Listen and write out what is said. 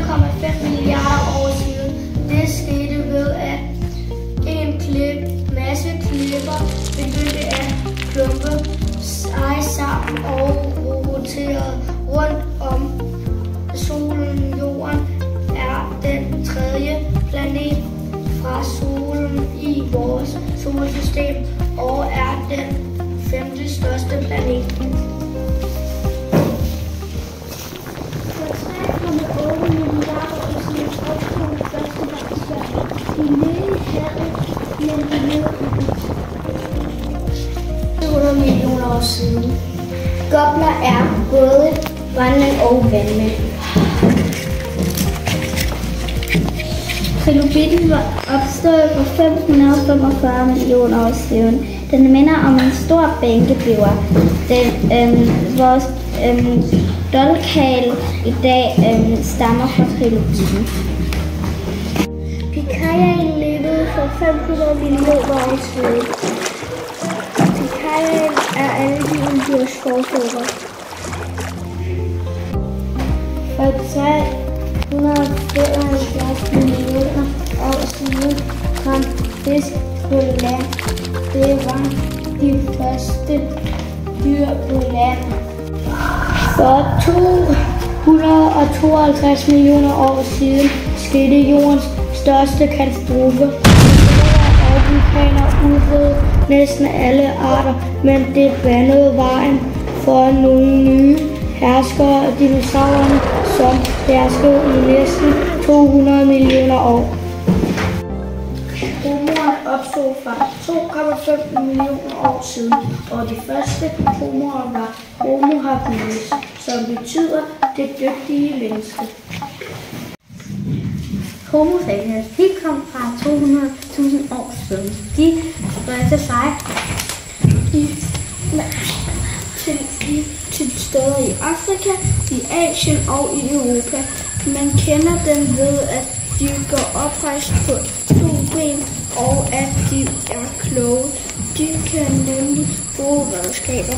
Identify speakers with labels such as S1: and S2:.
S1: 4,5 milliarder år siden. Det skete ved, at en masse klipper begyndte at klumpe sig sammen og roterede rundt om solen. Jorden er den tredje planet fra solen i vores solsystem og er den 5. største planet. For 3,8 milliarder år siden opstod første gang Sverige. De levede i havet, men de levede i 200 millioner år siden. Gopler er både brandmænd og vandmænd. Trilobitten var opstået for 545 millioner år siden. Den minder om en stor bænkebiver. Vores dolkhale i dag stammer fra trilobitten. Pikaien levede for 500 millioner år siden. Pikaien er alle de dyrs forfædre. For 375 millioner år siden kom fisk på land. Det var de første dyr på land. For 252 millioner år siden skete jordens største katastrofe. Meteorer og vulkaner udryddede næsten alle arter, men det banede vejen for nogle nye herskere af dinosaurerne, som herskede i næsten 200 millioner år. Homoerne opstod for 2,5 millioner år siden, og de første homoer var Homo habilis, som betyder det dygtige menneske. Homo sapiens, de kom fra 200.000 år siden. De spredte sig til steder i Afrika, i Asien og i Europa. Man kender dem ved, at de går oprejst på 2 ben, og at de er kloge. De kan nemlig bruge redskaber.